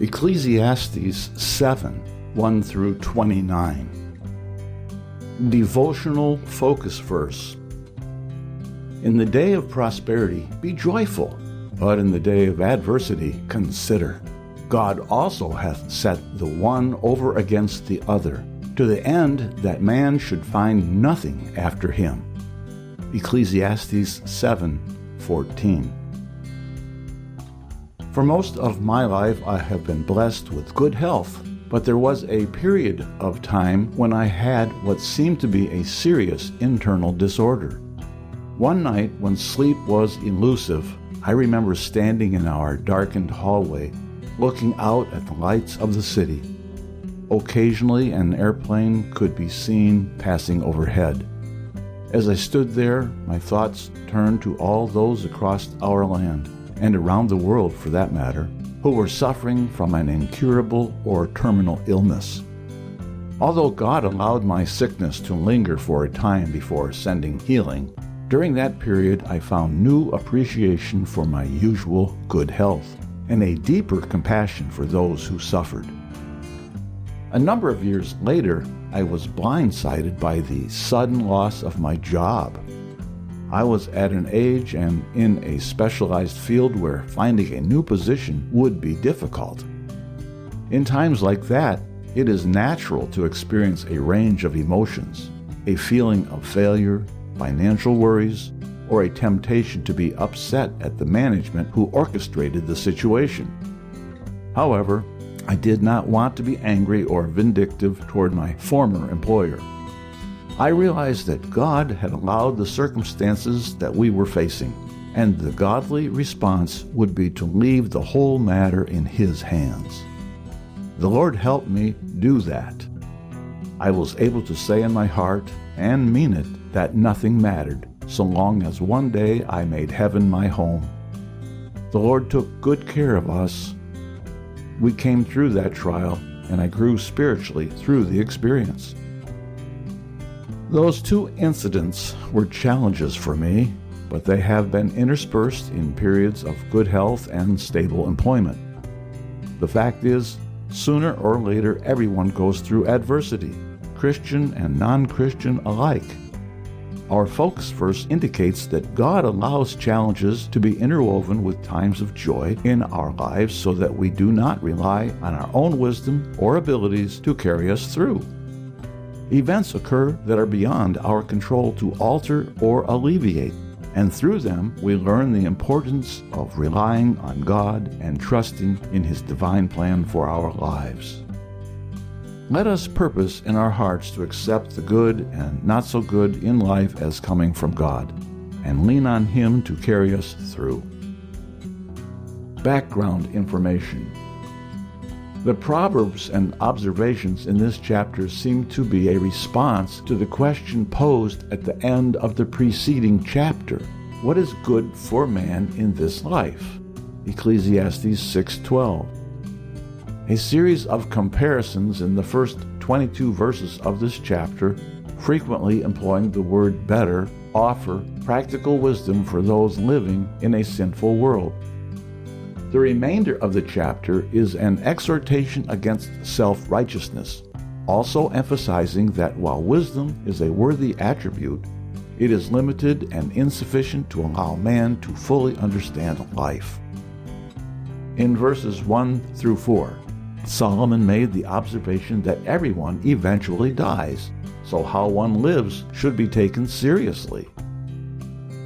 Ecclesiastes 7, 1 through 29. Devotional focus verse. In the day of prosperity, be joyful, but in the day of adversity, consider. God also hath set the one over against the other, to the end that man should find nothing after him. Ecclesiastes 7:14. For most of my life, I have been blessed with good health, but there was a period of time when I had what seemed to be a serious internal disorder. One night, when sleep was elusive, I remember standing in our darkened hallway, looking out at the lights of the city. Occasionally, an airplane could be seen passing overhead. As I stood there, my thoughts turned to all those across our land, and around the world for that matter, who were suffering from an incurable or terminal illness. Although God allowed my sickness to linger for a time before sending healing, during that period I found new appreciation for my usual good health and a deeper compassion for those who suffered. A number of years later, I was blindsided by the sudden loss of my job. I was at an age and in a specialized field where finding a new position would be difficult. In times like that, it is natural to experience a range of emotions, a feeling of failure, financial worries, or a temptation to be upset at the management who orchestrated the situation. However, I did not want to be angry or vindictive toward my former employer. I realized that God had allowed the circumstances that we were facing, and the godly response would be to leave the whole matter in His hands. The Lord helped me do that. I was able to say in my heart, and mean it, that nothing mattered, so long as one day I made heaven my home. The Lord took good care of us. We came through that trial, and I grew spiritually through the experience. Those two incidents were challenges for me, but they have been interspersed in periods of good health and stable employment. The fact is, sooner or later everyone goes through adversity, Christian and non-Christian alike. Our focus verse indicates that God allows challenges to be interwoven with times of joy in our lives so that we do not rely on our own wisdom or abilities to carry us through. Events occur that are beyond our control to alter or alleviate, and through them we learn the importance of relying on God and trusting in His divine plan for our lives. Let us purpose in our hearts to accept the good and not so good in life as coming from God, and lean on Him to carry us through. Background information. The Proverbs and observations in this chapter seem to be a response to the question posed at the end of the preceding chapter. What is good for man in this life? Ecclesiastes 6:12. A series of comparisons in the first 22 verses of this chapter, frequently employing the word better, offer practical wisdom for those living in a sinful world. The remainder of the chapter is an exhortation against self-righteousness, also emphasizing that while wisdom is a worthy attribute, it is limited and insufficient to allow man to fully understand life. In verses 1 through 4, Solomon made the observation that everyone eventually dies, so how one lives should be taken seriously.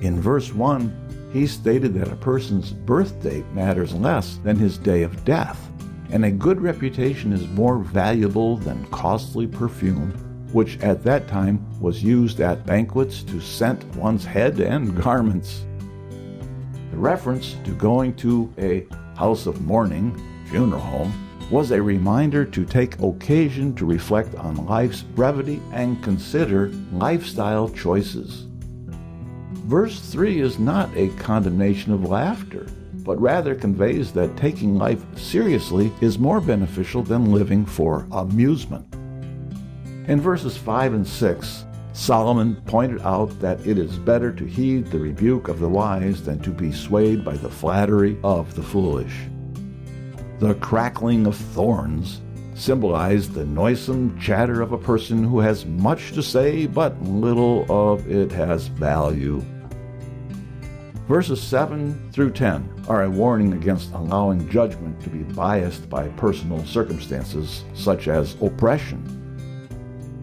In verse 1, he stated that a person's birth date matters less than his day of death, and a good reputation is more valuable than costly perfume, which at that time was used at banquets to scent one's head and garments. The reference to going to a house of mourning, funeral home, was a reminder to take occasion to reflect on life's brevity and consider lifestyle choices. Verse 3 is not a condemnation of laughter, but rather conveys that taking life seriously is more beneficial than living for amusement. In verses 5 and 6, Solomon pointed out that it is better to heed the rebuke of the wise than to be swayed by the flattery of the foolish. The crackling of thorns symbolized the noisome chatter of a person who has much to say, but little of it has value. Verses 7 through 10 are a warning against allowing judgment to be biased by personal circumstances, such as oppression.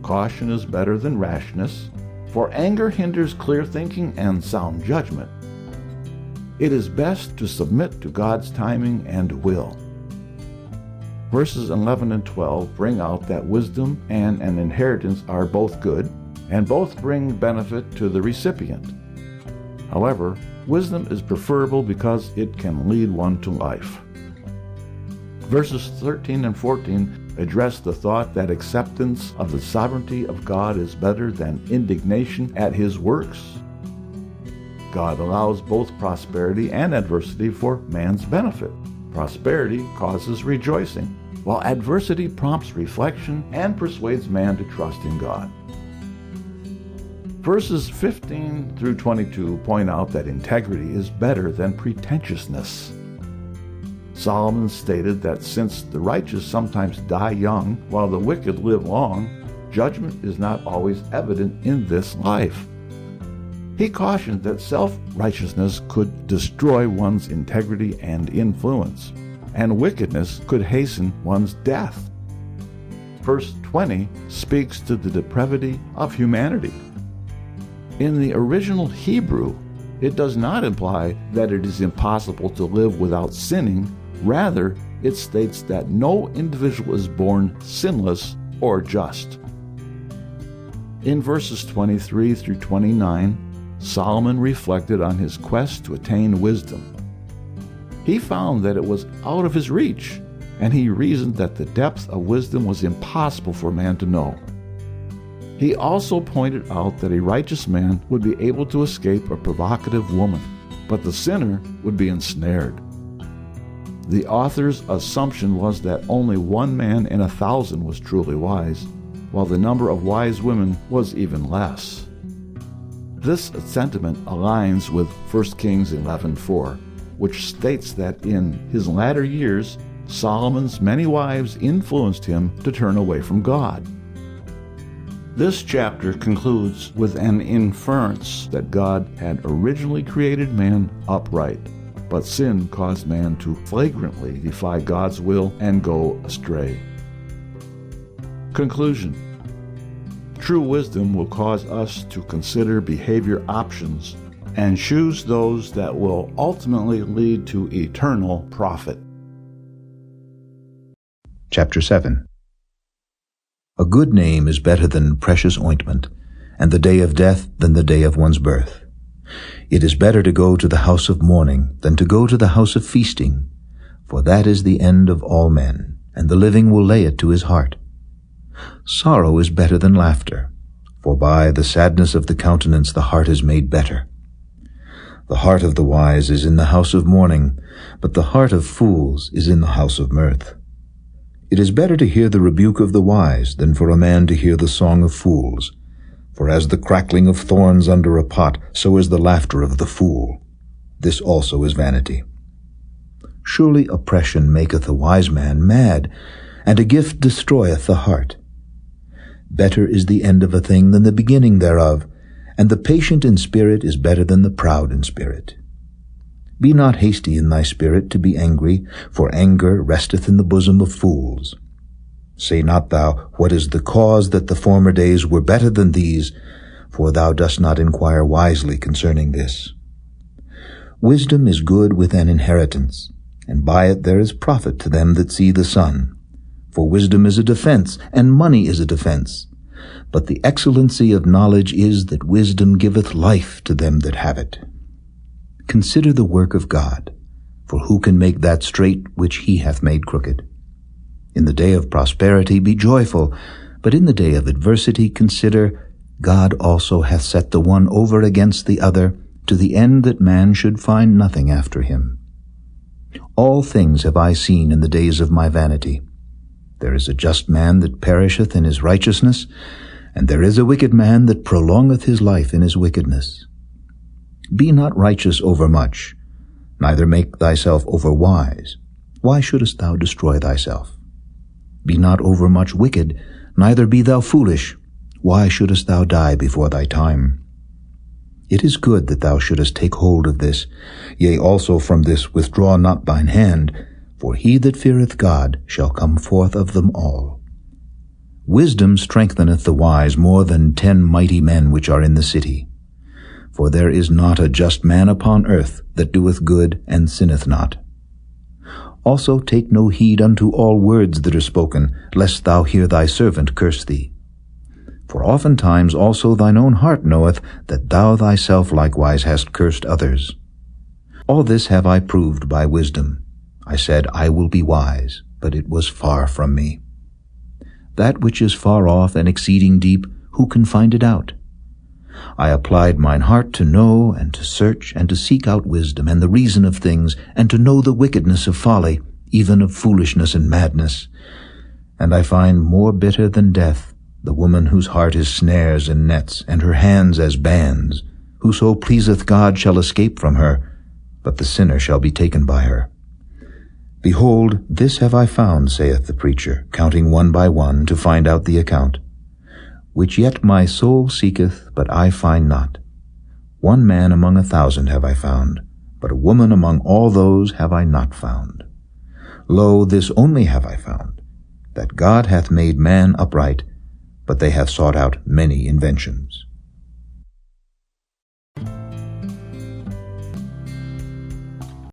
Caution is better than rashness, for anger hinders clear thinking and sound judgment. It is best to submit to God's timing and will. Verses 11 and 12 bring out that wisdom and an inheritance are both good, and both bring benefit to the recipient. However, wisdom is preferable because it can lead one to life. Verses 13 and 14 address the thought that acceptance of the sovereignty of God is better than indignation at His works. God allows both prosperity and adversity for man's benefit. Prosperity causes rejoicing, while adversity prompts reflection and persuades man to trust in God. Verses 15 through 22 point out that integrity is better than pretentiousness. Solomon stated that since the righteous sometimes die young while the wicked live long, judgment is not always evident in this life. He cautioned that self-righteousness could destroy one's integrity and influence, and wickedness could hasten one's death. Verse 20 speaks to the depravity of humanity. In the original Hebrew, it does not imply that it is impossible to live without sinning. Rather, it states that no individual is born sinless or just. In verses 23 through 29, Solomon reflected on his quest to attain wisdom. He found that it was out of his reach, and he reasoned that the depth of wisdom was impossible for man to know. He also pointed out that a righteous man would be able to escape a provocative woman, but the sinner would be ensnared. The author's assumption was that only one man in 1,000 was truly wise, while the number of wise women was even less. This sentiment aligns with 1 Kings 11:4, which states that in his latter years, Solomon's many wives influenced him to turn away from God. This chapter concludes with an inference that God had originally created man upright, but sin caused man to flagrantly defy God's will and go astray. Conclusion. True wisdom will cause us to consider behavior options and choose those that will ultimately lead to eternal profit. Chapter 7. A good name is better than precious ointment, and the day of death than the day of one's birth. It is better to go to the house of mourning than to go to the house of feasting, for that is the end of all men, and the living will lay it to his heart. Sorrow is better than laughter, for by the sadness of the countenance the heart is made better. The heart of the wise is in the house of mourning, but the heart of fools is in the house of mirth. It is better to hear the rebuke of the wise than for a man to hear the song of fools. For as the crackling of thorns under a pot, so is the laughter of the fool. This also is vanity. Surely oppression maketh a wise man mad, and a gift destroyeth the heart. Better is the end of a thing than the beginning thereof, and the patient in spirit is better than the proud in spirit. Be not hasty in thy spirit to be angry, for anger resteth in the bosom of fools. Say not thou, what is the cause that the former days were better than these? For thou dost not inquire wisely concerning this. Wisdom is good with an inheritance, and by it there is profit to them that see the sun. For wisdom is a defense, and money is a defense. But the excellency of knowledge is that wisdom giveth life to them that have it. Consider the work of God, for who can make that straight which he hath made crooked? In the day of prosperity be joyful, but in the day of adversity consider, God also hath set the one over against the other, to the end that man should find nothing after him. All things have I seen in the days of my vanity. There is a just man that perisheth in his righteousness, and there is a wicked man that prolongeth his life in his wickedness. Be not righteous overmuch, neither make thyself overwise. why shouldest thou destroy thyself? Be not overmuch wicked, neither be thou foolish. Why shouldest thou die before thy time? It is good that thou shouldest take hold of this. Yea, also from this withdraw not thine hand, for he that feareth God shall come forth of them all. Wisdom strengtheneth the wise more than 10 mighty men which are in the city. For there is not a just man upon earth that doeth good and sinneth not. Also take no heed unto all words that are spoken, lest thou hear thy servant curse thee. For oftentimes also thine own heart knoweth that thou thyself likewise hast cursed others. All this have I proved by wisdom. I said, I will be wise, but it was far from me. That which is far off and exceeding deep, who can find it out? I applied mine heart to know and to search and to seek out wisdom and the reason of things, and to know the wickedness of folly, even of foolishness and madness. And I find more bitter than death the woman whose heart is snares and nets, and her hands as bands. Whoso pleaseth God shall escape from her, but the sinner shall be taken by her. Behold, this have I found, saith the preacher, counting one by one to find out the account. Which yet my soul seeketh, but I find not. One man among 1,000 have I found, but a woman among all those have I not found. Lo, this only have I found, that God hath made man upright, but they have sought out many inventions.